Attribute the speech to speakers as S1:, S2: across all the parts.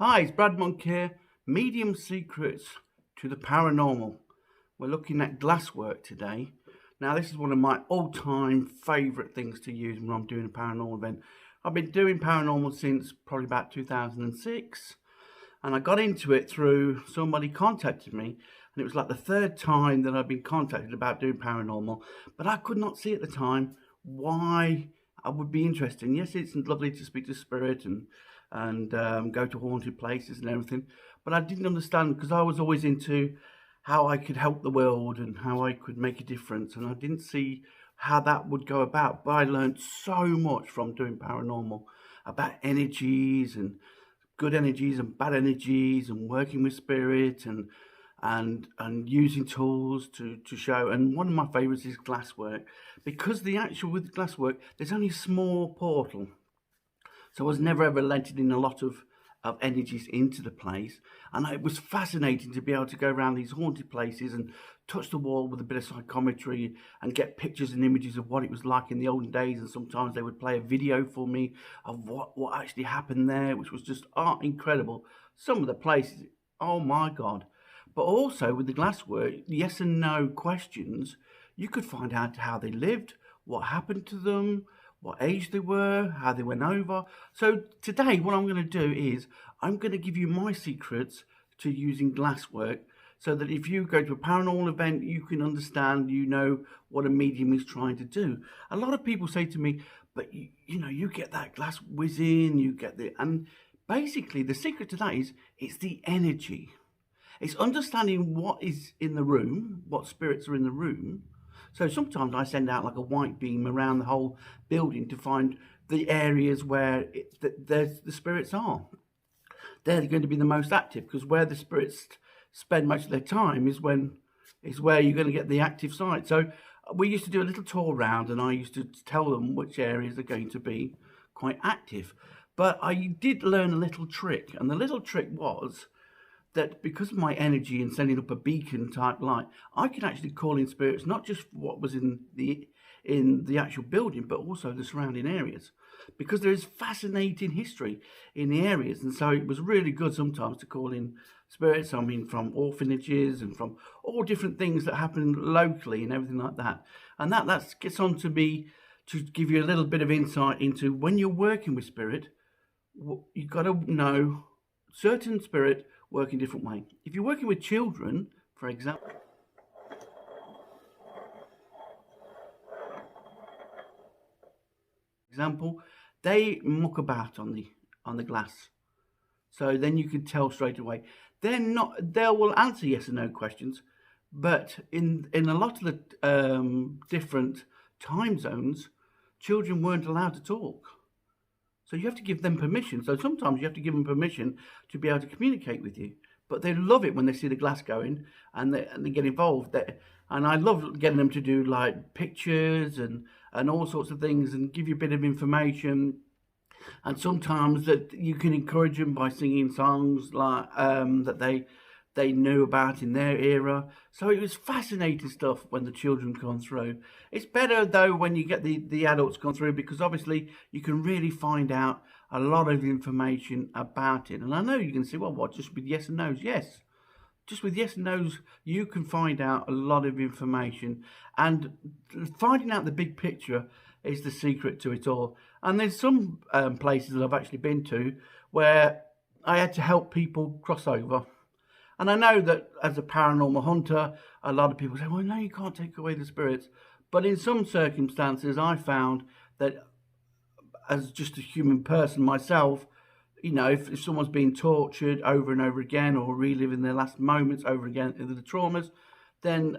S1: Hi, it's Brad Monk here. Medium secrets to the paranormal. We're looking at glasswork today. Now, this is one of my all-time favourite things to use when I'm doing a paranormal event. I've been doing paranormal since probably about 2006, and I got into it through somebody contacted me, and it was like the third time that I've been contacted about doing paranormal, but I could not see at the time why I would be interested. Yes, it's lovely to speak to spirit and go to haunted places and everything, but I didn't understand because I was always into how I could help the world and how I could make a difference, and I didn't see how that would go about. But I learned so much from doing paranormal about energies and good energies and bad energies and working with spirit and using tools to show. And one of my favorites is glasswork, because with glasswork there's only a small portal, so I was never ever letting in a lot of energies into the place. And it was fascinating to be able to go around these haunted places and touch the wall with a bit of psychometry and get pictures and images of what it was like in the olden days. And sometimes they would play a video for me of what actually happened there, which was just incredible. Some of the places, oh my God. But also with the glasswork, yes and no questions, you could find out how they lived, what happened to them, what age they were, how they went over. So today what I'm going to do is I'm going to give you my secrets to using glasswork, so that if you go to a paranormal event, you can understand, you know what a medium is trying to do. A lot of people say to me, but you get that glass whizzing, and basically the secret to that is it's the energy. It's understanding what is in the room, what spirits are in the room. So sometimes I send out like a white beam around the whole building to find the areas where the spirits are. They're going to be the most active, because where the spirits spend most of their time is where you're going to get the active side. So we used to do a little tour around, and I used to tell them which areas are going to be quite active. But I did learn a little trick, and the little trick was that because of my energy and sending up a beacon type light, I could actually call in spirits, not just what was in the actual building, but also the surrounding areas, because there is fascinating history in the areas. And so it was really good sometimes to call in spirits, I mean, from orphanages and from all different things that happen locally and everything like that. And that gets on to me to give you a little bit of insight into when you're working with spirit, you've got to know certain spirit work in different way. If you're working with children, for example, they muck about on the glass. So then you can tell straight away. They will answer yes and no questions, but in a lot of the different time zones, children weren't allowed to talk. So you have to give them permission. So sometimes you have to give them permission to be able to communicate with you. But they love it when they see the glass going and they get involved. And I love getting them to do like pictures and all sorts of things and give you a bit of information. And sometimes that you can encourage them by singing songs like that they knew about in their era. So it was fascinating stuff when the children come through. It's better though when you get the adults come through, because obviously you can really find out a lot of information about it. And I know you can say, well, what, just with yes and no's? Yes. Just with yes and no's, you can find out a lot of information. And finding out the big picture is the secret to it all. And there's some places that I've actually been to where I had to help people cross over. And I know that as a paranormal hunter, a lot of people say, well, no, you can't take away the spirits. But in some circumstances, I found that as just a human person myself, if someone's being tortured over and over again, or reliving their last moments over again, the traumas, then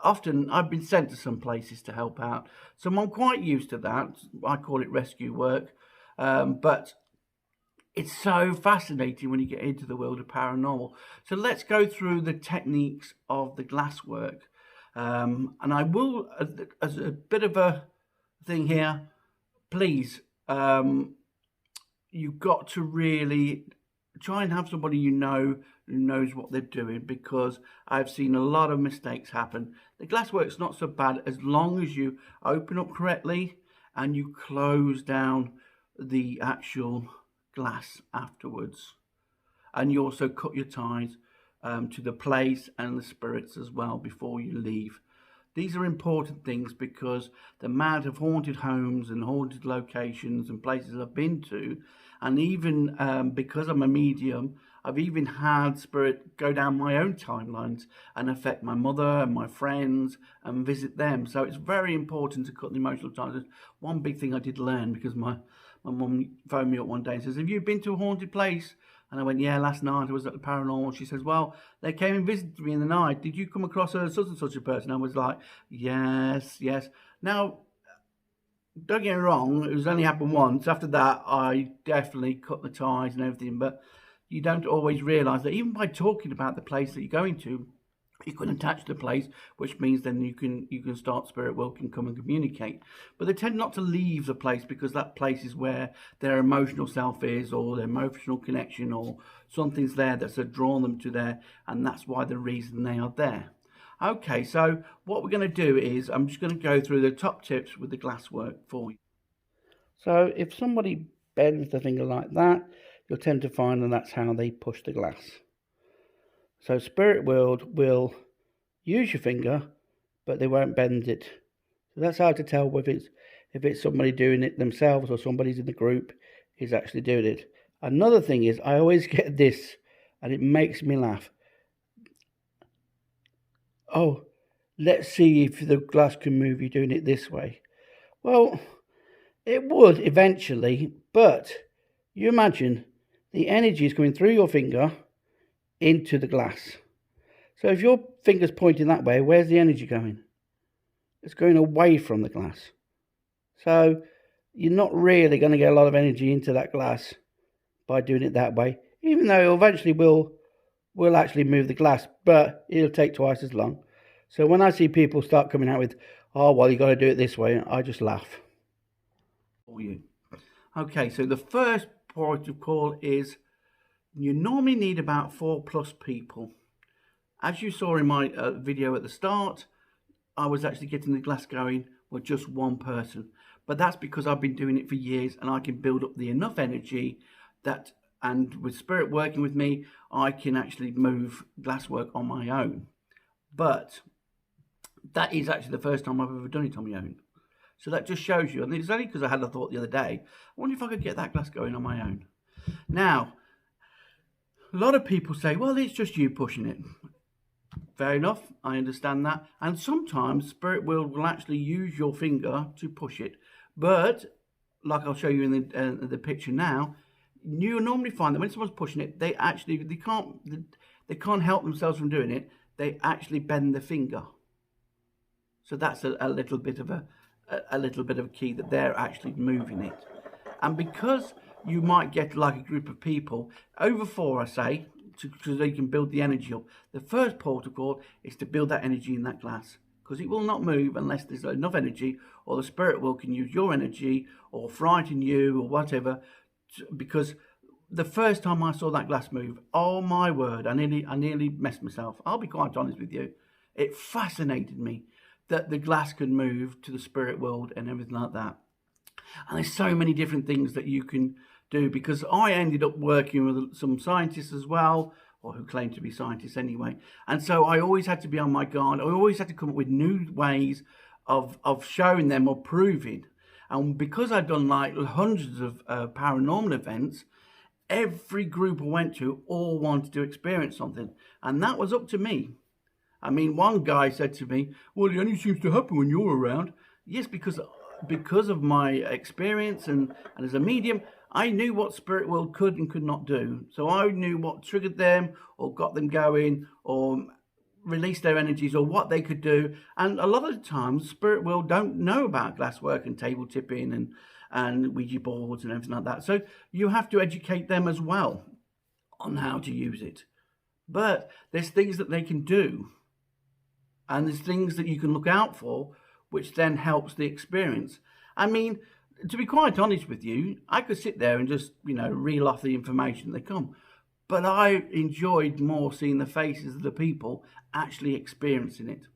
S1: often I've been sent to some places to help out. So I'm quite used to that. I call it rescue work. But it's so fascinating when you get into the world of paranormal. So let's go through the techniques of the glasswork. And I will, as a bit of a thing here, please, you've got to really try and have somebody who knows what they're doing, because I've seen a lot of mistakes happen. The glasswork's not so bad as long as you open up correctly and you close down the actual glass afterwards. and you also cut your ties to the place and the spirits as well before you leave. These are important things because the amount of haunted homes and haunted locations and places I've been to, and even because I'm a medium, I've even had spirit go down my own timelines and affect my mother and my friends and visit them. So it's very important to cut the emotional ties. One big thing I did learn, because my mum phoned me up one day and says, "Have you been to a haunted place?" And I went, "Yeah, last night I was at the Paranormal." She says, "Well, they came and visited me in the night. Did you come across such and such a person?" I was like, yes. Now, don't get me wrong, it was only happened once. After that, I definitely cut the ties and everything. But you don't always realise that even by talking about the place that you're going to, you can attach the place, which means then you can start, spirit world can come and communicate. But they tend not to leave the place, because that place is where their emotional self is, or their emotional connection, or something's there that's drawn them to there, and that's why the reason they are there. Okay, so what we're going to do is I'm just going to go through the top tips with the glass work for you. So if somebody bends the finger like that, you'll tend to find that that's how they push the glass. So spirit world will use your finger, but they won't bend it. So that's hard to tell if it's somebody doing it themselves or somebody's in the group is actually doing it. Another thing is, I always get this, and it makes me laugh. "Oh, let's see if the glass can move. You're doing it this way." Well, it would eventually, but you imagine the energy is coming through your finger into the glass. So if your finger's pointing that way, where's the energy going? It's going away from the glass. So you're not really going to get a lot of energy into that glass by doing it that way, even though it eventually will actually move the glass, but it'll take twice as long. So when I see people start coming out with, "Oh, well, you got to do it this way," I just laugh. For you. Okay, so the first port of call is you normally need about 4+ people. As you saw in my video at the start, I was actually getting the glass going with just one person. But that's because I've been doing it for years, and I can build up the enough energy that, and with spirit working with me, I can actually move glass work on my own. But that is actually the first time I've ever done it on my own. So that just shows you, and it's only because I had a thought the other day, I wonder if I could get that glass going on my own. Now, a lot of people say, "Well, it's just you pushing it." Fair enough, I understand that. And sometimes spirit world will actually use your finger to push it. But, like I'll show you in the picture now, you normally find that when someone's pushing it, they can't help themselves from doing it. They actually bend the finger. So that's a little bit of a key, that they're actually moving it. And because you might get like a group of people, over 4, I say, so they can build the energy up. The first protocol is to build that energy in that glass, because it will not move unless there's enough energy, or the spirit world can use your energy or frighten you or whatever. Because the first time I saw that glass move, oh my word, I nearly messed myself. I'll be quite honest with you. It fascinated me that the glass could move to the spirit world and everything like that. And there's so many different things that you can do, because I ended up working with some scientists as well, or who claim to be scientists anyway. And so I always had to be on my guard. I always had to come up with new ways of showing them or proving. And because I'd done like hundreds of paranormal events, every group I went to all wanted to experience something. And that was up to me. I mean, one guy said to me, "Well, it only seems to happen when you're around." Yes, because of my experience and as a medium, I knew what spirit world could and could not do. So I knew what triggered them or got them going or released their energies or what they could do. And a lot of the times, spirit world don't know about glasswork and table tipping and Ouija boards and everything like that. So you have to educate them as well on how to use it. But there's things that they can do, and there's things that you can look out for, which then helps the experience. I mean, to be quite honest with you, I could sit there and just, reel off the information that come. But I enjoyed more seeing the faces of the people actually experiencing it.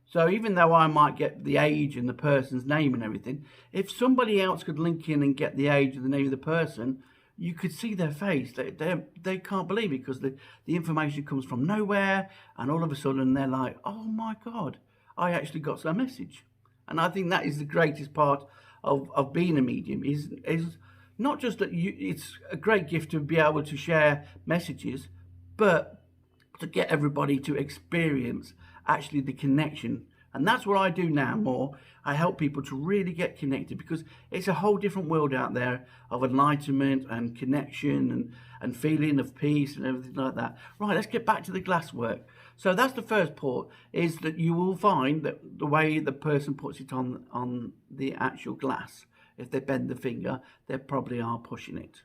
S1: So even though I might get the age and the person's name and everything, if somebody else could link in and get the age and the name of the person, you could see their face. They can't believe it because the information comes from nowhere, and all of a sudden they're like, oh my God, I actually got a message. And I think that is the greatest part of being a medium is not just that it's a great gift to be able to share messages, but to get everybody to experience actually the connection. And that's what I do now more. I help people to really get connected because it's a whole different world out there of enlightenment and connection and feeling of peace and everything like that. Right, let's get back to the glass work. So that's the first part, is that you will find that the way the person puts it on the actual glass, if they bend the finger, they probably are pushing it.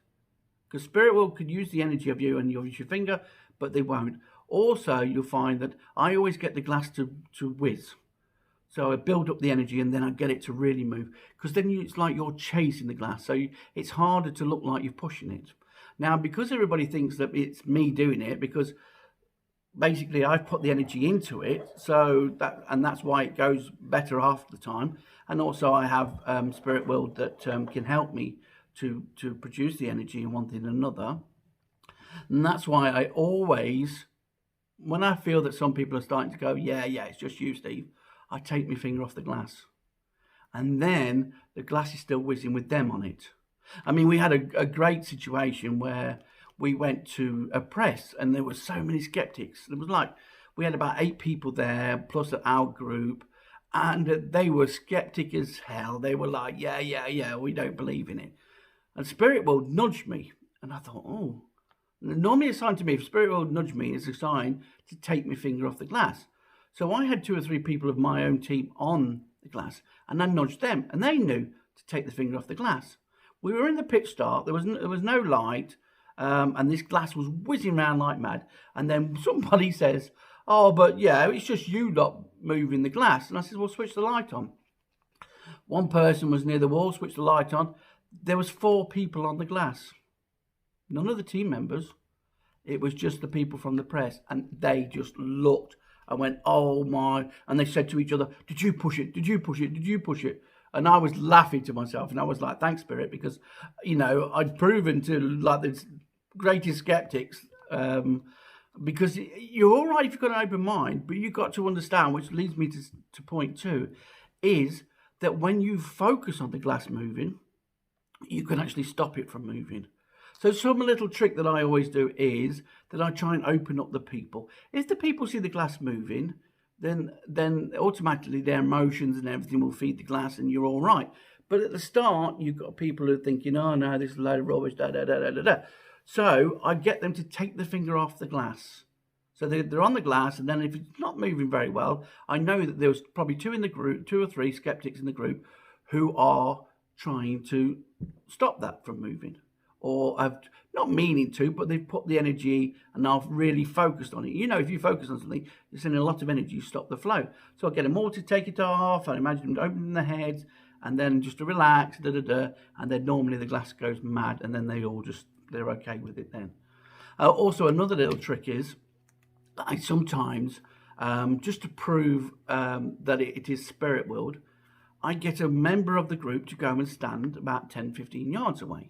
S1: Because spirit world could use the energy of you and use your finger, but they won't. Also, you'll find that I always get the glass to whiz. So I build up the energy and then I get it to really move. Because then it's like you're chasing the glass. So it's harder to look like you're pushing it. Now, because everybody thinks that it's me doing it, because basically I've put the energy into it, so that's why it goes better half the time. And also I have spirit world that can help me to produce the energy in one thing and another. And that's why I always, when I feel that some people are starting to go, yeah, it's just you, Steve, I take my finger off the glass. And then the glass is still whizzing with them on it. I mean, we had a great situation where we went to a press and there were so many skeptics. It was like, we had about 8 people there, plus our group, and they were skeptic as hell. They were like, yeah, we don't believe in it. And Spirit World nudged me. And I thought, oh, normally a sign to me, if Spirit World nudged me, it's a sign to take my finger off the glass. So I had 2 or 3 people of my own team on the glass, and I nudged them, and they knew to take the finger off the glass. We were in the pit start, there was no light, and this glass was whizzing around like mad. And then somebody says, oh, but yeah, it's just you lot moving the glass. And I said, well, switch the light on. One person was near the wall, switched the light on. There was 4 people on the glass. None of the team members. It was just the people from the press. And they just looked and went, oh my. And they said to each other, did you push it? Did you push it? Did you push it? And I was laughing to myself. And I was like, thanks, Spirit, because, you know, I'd proven to like the greatest skeptics, because you're all right if you've got an open mind, but you've got to understand, which leads me to point 2, is that when you focus on the glass moving, you can actually stop it from moving. So some little trick that I always do is that I try and open up the people. If the people see the glass moving, then automatically their emotions and everything will feed the glass and you're all right. But at the start, you've got people who are thinking, oh no, this is a load of rubbish, da. So I get them to take the finger off the glass. So they're on the glass, and then if it's not moving very well, I know that there was probably 2 in the group, 2 or 3 skeptics in the group who are trying to stop that from moving. Or have not meaning to, but they've put the energy and I've really focused on it. You know, if you focus on something, you're sending a lot of energy, you stop the flow. So I get them all to take it off. I imagine them opening their heads and then just to relax, and then normally the glass goes mad, and then they're okay with it then. Also, another little trick is that I sometimes, just to prove that it is spirit world, I get a member of the group to go and stand about 10-15 yards away.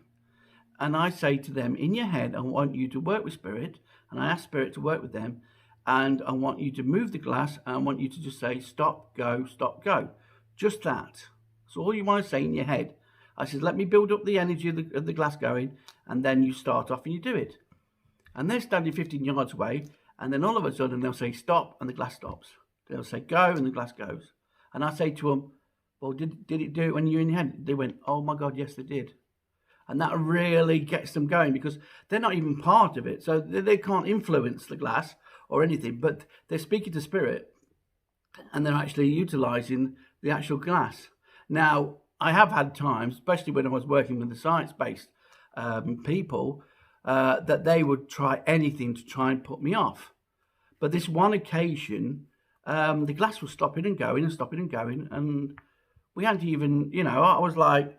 S1: And I say to them, in your head, I want you to work with spirit, and I ask spirit to work with them, and I want you to move the glass, and I want you to just say, stop, go, just that. That's all you want to say in your head. I said, let me build up the energy of the glass going, and then you start off and you do it. And they're standing 15 yards away, and then all of a sudden they'll say stop, and the glass stops. They'll say go, and the glass goes. And I say to them, well, did it do it when you're in your head? They went, oh my God, yes, they did. And that really gets them going because they're not even part of it. So they can't influence the glass or anything, but they're speaking to spirit and they're actually utilizing the actual glass. Now, I have had times, especially when I was working with the science-based people, that they would try anything to try and put me off. But this one occasion, the glass was stopping and going, and we hadn't even, I was like,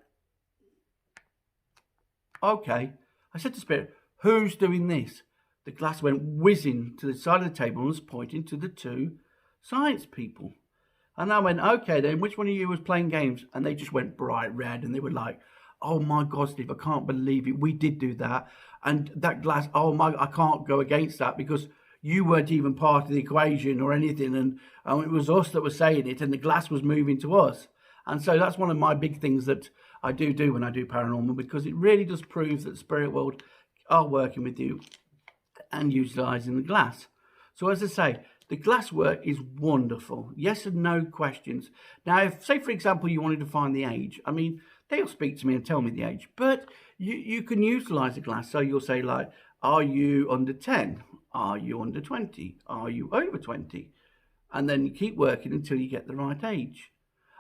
S1: okay. I said to Spirit, who's doing this? The glass went whizzing to the side of the table and was pointing to the 2 science people. And I went, okay then, which one of you was playing games? And they just went bright red and they were like, oh my God, Steve, I can't believe it. We did do that. And that glass, oh my, I can't go against that because you weren't even part of the equation or anything. And it was us that were saying it, and the glass was moving to us. And so that's one of my big things that I do when I do paranormal, because it really does prove that the spirit world are working with you and utilizing the glass. So as I say, the glass work is wonderful. Yes and no questions. Now, if, say, for example, you wanted to find the age, I mean, they'll speak to me and tell me the age, but you can utilize the glass. So you'll say, like, are you under 10? Are you under 20? Are you over 20? And then you keep working until you get the right age.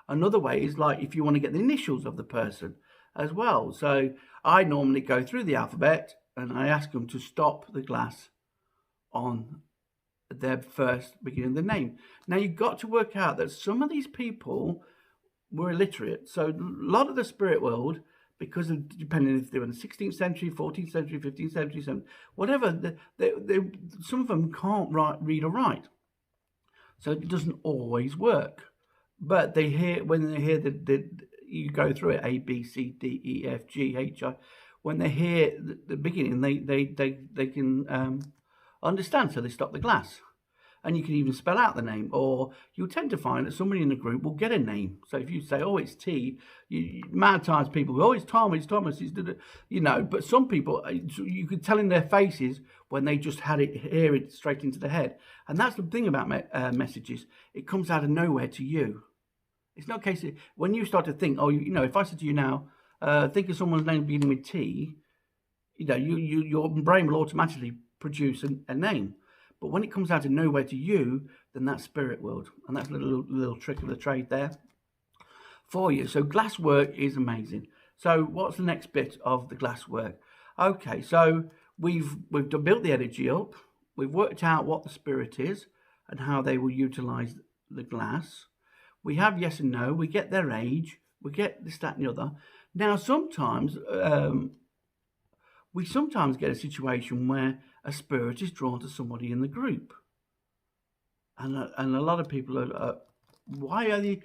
S1: Another way is, like, if you want to get the initials of the person as well. So I normally go through the alphabet and I ask them to stop the glass on their first beginning of the name. Now, you've got to work out that some of these people were illiterate. So a lot of the spirit world, because of, depending if they were in the 16th century, 14th century, 15th century, whatever, some of them can't read or write. So it doesn't always work. But they hear, when they hear you go through it, A, B, C, D, E, F, G, H, I, when they hear the beginning, they can understand, so they stop the glass. And you can even spell out the name, or you'll tend to find that somebody in the group will get a name. So if you say, oh, it's T, mad times people go, oh, it's Tom, it's Thomas, it's, you know, but some people, you could tell in their faces when they just had it, hear it straight into the head. And that's the thing about messages. It comes out of nowhere to you. It's not a case of, when you start to think, oh, you know, if I said to you now, think of someone's name beginning with T, you know, your brain will automatically produce a name. But when it comes out of nowhere to you, then that's spirit world. And that's a little trick of the trade there for you. So glass work is amazing. So what's the next bit of the glass work? Okay, so we've built the energy up. We've worked out what the spirit is and how they will utilize the glass. We have yes and no. We get their age. We get this, that, and the other. Now, sometimes we sometimes get a situation where a spirit is drawn to somebody in the group, and a lot of people are why are they?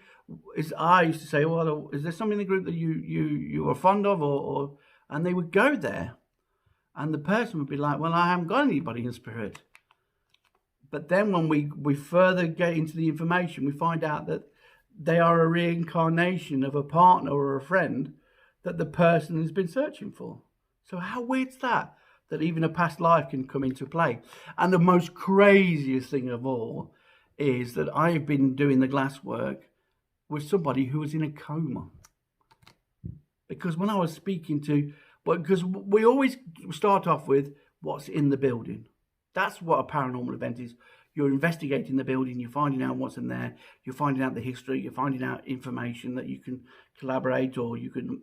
S1: I used to say, well, is there somebody in the group that you are fond of, or and they would go there, and the person would be like, well, I haven't got anybody in spirit. But then when we further get into the information, we find out that they are a reincarnation of a partner or a friend that the person has been searching for. So how weird's that? That even a past life can come into play. And the most craziest thing of all is that I've been doing the glass work with somebody who was in a coma. Because when I was speaking to, because we always start off with what's in the building. That's what a paranormal event is. You're investigating the building, you're finding out what's in there, you're finding out the history, you're finding out information that you can collaborate, or you can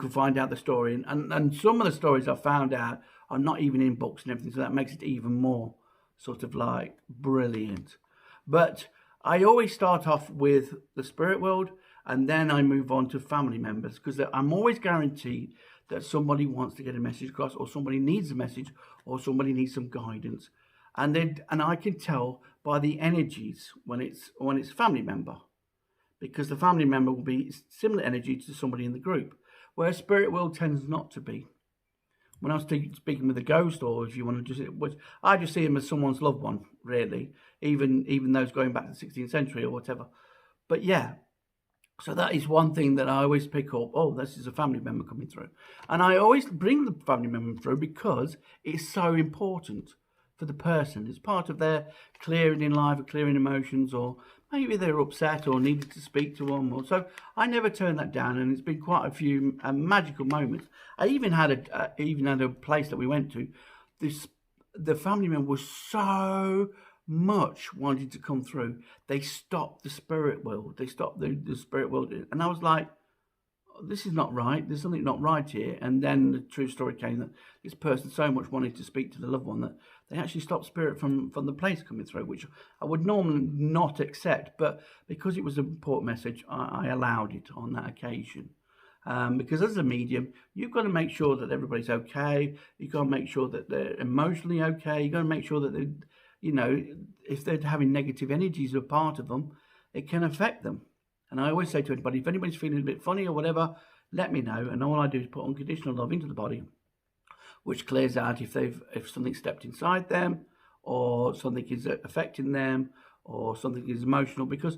S1: find out the story. And some of the stories I've found out are not even in books and everything, so that makes it even more sort of like brilliant. But I always start off with the spirit world, and then I move on to family members, because I'm always guaranteed that somebody wants to get a message across, or somebody needs a message, or somebody needs some guidance. And I can tell by the energies when it's a family member, because the family member will be similar energy to somebody in the group, where spirit world tends not to be. When I was speaking with a ghost, or if you want to just, I just see him as someone's loved one, really, even those going back to the 16th century or whatever. But yeah, so that is one thing that I always pick up. Oh, this is a family member coming through. And I always bring the family member through because it's so important for the person. It's part of their clearing in life, or clearing emotions, or maybe they're upset or needed to speak to one more. So I never turn that down, and it's been quite a few magical moments. I even had a place that we went to. The family member was so much wanted to come through. They stopped the spirit world. They stopped the spirit world, and I was like, this is not right. There's something not right here. And then the true story came that this person so much wanted to speak to the loved one that they actually stopped spirit from the place coming through, which I would normally not accept. But because it was an important message, I allowed it on that occasion. Because as a medium, you've got to make sure that everybody's okay. You've got to make sure that they're emotionally okay. You've got to make sure that they, you know, if they're having negative energies as a part of them, it can affect them. And I always say to anybody, if anybody's feeling a bit funny or whatever, let me know, and all I do is put unconditional love into the body, which clears out if something stepped inside them, or something is affecting them, or something is emotional. Because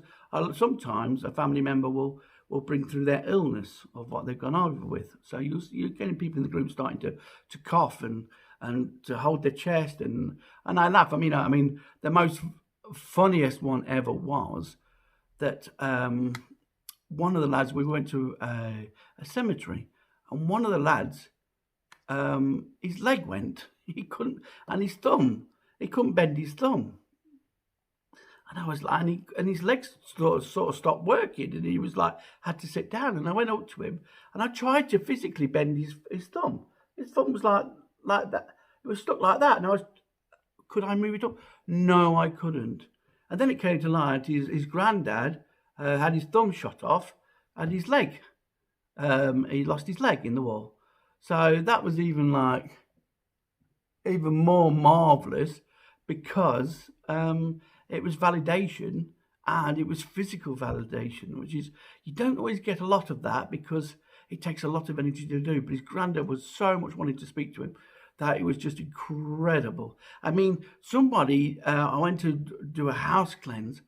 S1: sometimes a family member will bring through their illness of what they've gone over with. So you're getting people in the group starting to cough and to hold their chest, and I laugh. I mean, the most funniest one ever was that one of the lads, we went to a cemetery, and one of the lads, his leg went. He couldn't, and his thumb, he couldn't bend his thumb. And I was like, and his legs sort of stopped working, and he was like, had to sit down. And I went up to him, and I tried to physically bend his thumb. His thumb was like that. It was stuck like that. And could I move it up? No, I couldn't. And then it came to light, his granddad had his thumb shot off, and his leg, he lost his leg in the war. So that was even more marvelous, because it was validation, and it was physical validation, which is, you don't always get a lot of that because it takes a lot of energy to do. But his granddad was so much wanting to speak to him that it was just incredible. I mean, somebody, I went to do a house cleanse,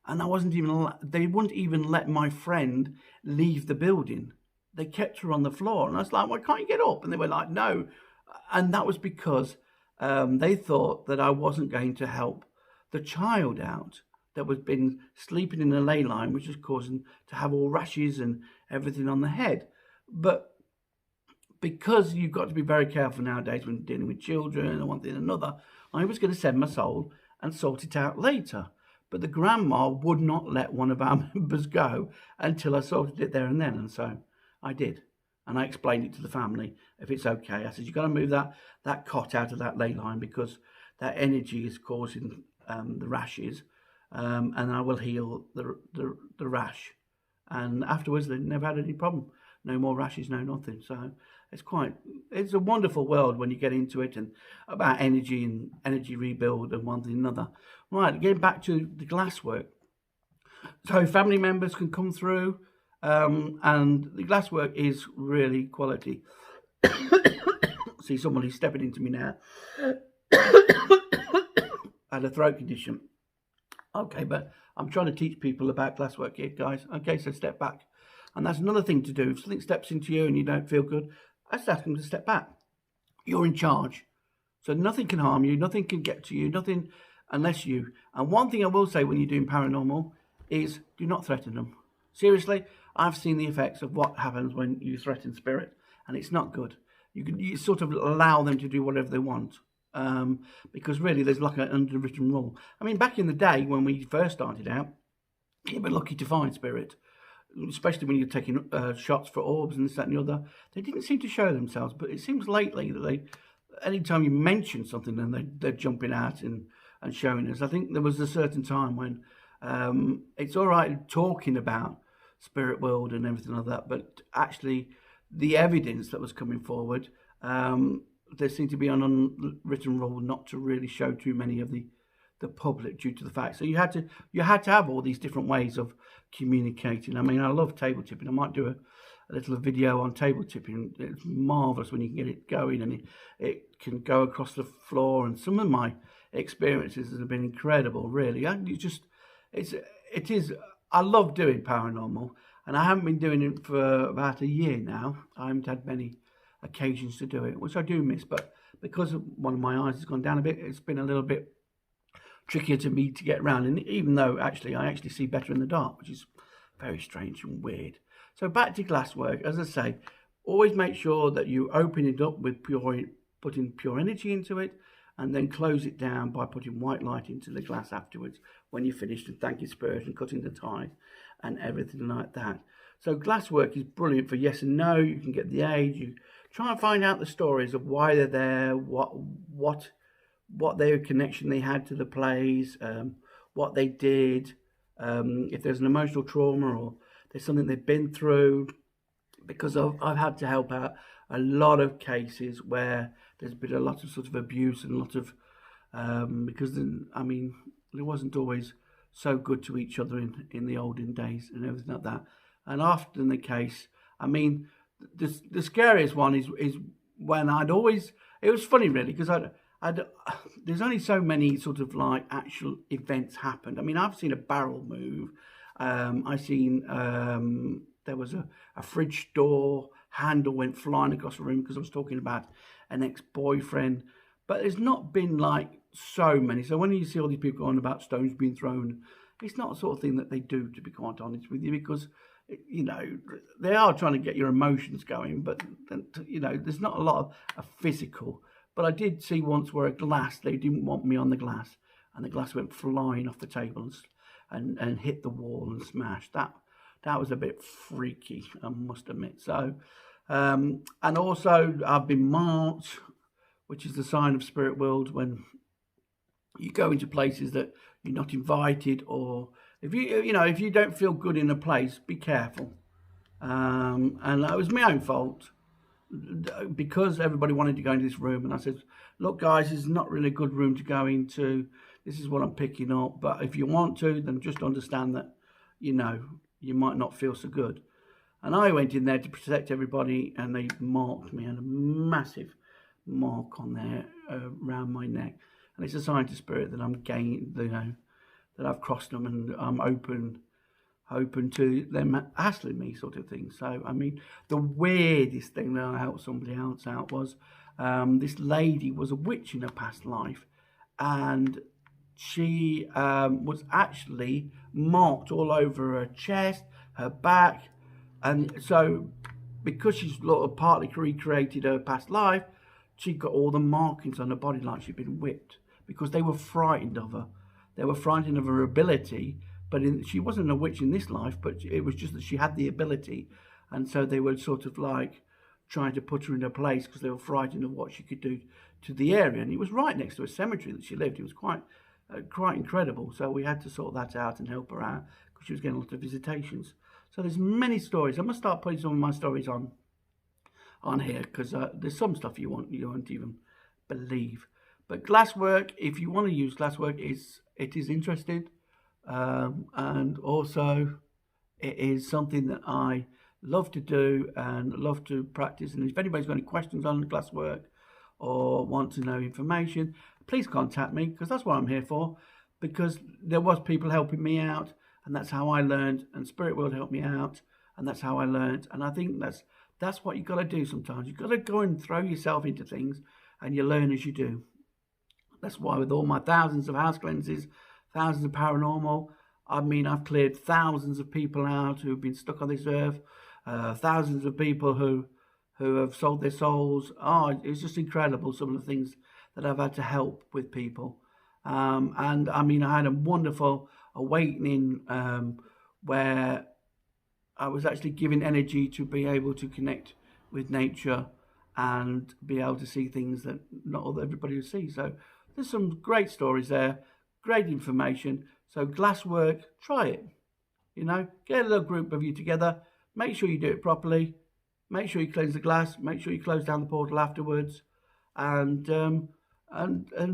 S1: and they wouldn't even let my friend leave the building. They kept her on the floor, and I was like, why can't you get up? And they were like, no. And that was because they thought that I wasn't going to help the child out that was been sleeping in a ley line, which was causing to have all rashes and everything on the head. But because you've got to be very careful nowadays when dealing with children and one thing and another, I was going to send my soul and sort it out later. But the grandma would not let one of our members go until I sorted it there and then. And so I did. And I explained it to the family, if it's okay. I said, you've got to move that cot out of that ley line, because that energy is causing the rashes, and I will heal the rash. And afterwards, they never had any problem. No more rashes, no nothing. So it's a wonderful world when you get into it, and about energy and energy rebuild and one thing and another. Right, getting back to the glass work. So family members can come through, and the glass work is really quality. See somebody stepping into me now. I had a throat condition. Okay, but I'm trying to teach people about glasswork here, guys. Okay, so step back. And that's another thing to do. If something steps into you and you don't feel good, I just ask them to step back. You're in charge. So nothing can harm you, nothing can get to you, nothing unless you. And one thing I will say when you're doing paranormal is do not threaten them. Seriously, I've seen the effects of what happens when you threaten spirit, and it's not good. You sort of allow them to do whatever they want. Because really there's like an underwritten rule. I mean, back in the day when we first started out, you were lucky to find spirit, especially when you're taking shots for orbs and this, that and the other. They didn't seem to show themselves, but it seems lately that anytime you mention something, then they're jumping out and showing us. I think there was a certain time when it's all right talking about spirit world and everything like that, but actually the evidence that was coming forward, there seemed to be an unwritten rule not to really show too many of the public, due to the fact. So you had to have all these different ways of communicating. I mean, I love table tipping. I might do a little video on table tipping. It's marvelous when you can get it going, and it can go across the floor. And some of my experiences have been incredible, really. It is. I love doing paranormal, and I haven't been doing it for about a year now. I haven't had many occasions to do it, which I do miss, but because one of my eyes has gone down a bit, it's been a little bit trickier to me to get around. And even though I actually see better in the dark, which is very strange and weird. So back to glasswork, as I say, always make sure that you open it up with putting pure energy into it, and then close it down by putting white light into the glass afterwards when you're finished, and thank your spirit and cutting the tie and everything like that. So glasswork is brilliant for yes and no. You can get the age. You try and find out the stories of why they're there, what their connection they had to the plays, what they did, if there's an emotional trauma or there's something they've been through. Because I've had to help out a lot of cases where there's been a lot of sort of abuse and a lot of because I mean it wasn't always so good to each other in the olden days and everything like that. And often the case, I mean, the scariest one is when I'd always, it was funny really, because I'd there's only so many sort of like actual events happened. I mean, I've seen a barrel move. I've seen there was a fridge door handle went flying across the room because I was talking about an ex-boyfriend. But there's not been like so many. So when you see all these people going about stones being thrown, it's not the sort of thing that they do, to be quite honest with you, because, you know, they are trying to get your emotions going, but, you know, there's not a lot of physical. But I did see once where a glass, they didn't want me on the glass, and the glass went flying off the table and hit the wall and smashed. That was a bit freaky, I must admit. So, and also I've been marked, which is the sign of spirit world, when you go into places that you're not invited, or if if you don't feel good in a place, be careful. And that was my own fault, because everybody wanted to go into this room, and I said, look guys, this is not really a good room to go into. This is what I'm picking up, but if you want to, then just understand that, you know, you might not feel so good. And I went in there to protect everybody, and they marked me, and a massive mark on there around my neck, and it's a sign to spirit that I'm that I've crossed them, and I'm open to them hassling me, sort of thing. So I mean, the weirdest thing that I helped somebody else out was this lady was a witch in her past life, and she was actually marked all over her chest, her back, and so because she's partly recreated her past life, she got all the markings on her body like she'd been whipped, because they were frightened of her. They were frightened of her ability, but she wasn't a witch in this life, but it was just that she had the ability. And so they were sort of like trying to put her in her place because they were frightened of what she could do to the area. And it was right next to a cemetery that she lived. It was quite incredible. So we had to sort that out and help her out, because she was getting a lot of visitations. So there's many stories. I must start putting some of my stories on here, because there's some stuff you won't even believe. But glasswork, if you want to use glasswork, it is interesting, and also it is something that I love to do and love to practice. And if anybody's got any questions on glasswork or want to know information, please contact me, because that's what I'm here for. Because there was people helping me out, and that's how I learned, and Spirit World helped me out, and that's how I learned. And I think that's what you've got to do sometimes. You've got to go and throw yourself into things, and you learn as you do. That's why with all my thousands of house cleanses, thousands of paranormal, I mean, I've cleared thousands of people out who've been stuck on this earth, thousands of people who have sold their souls. Oh, it's just incredible, some of the things that I've had to help with people. And I mean, I had a wonderful awakening where I was actually given energy to be able to connect with nature and be able to see things that not everybody will see. So there's some great stories there, great information. So glasswork, try it. You know, get a little group of you together. Make sure you do it properly. Make sure you cleanse the glass. Make sure you close down the portal afterwards, and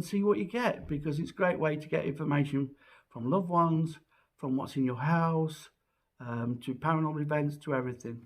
S1: see what you get, because it's a great way to get information from loved ones, from what's in your house, to paranormal events, to everything.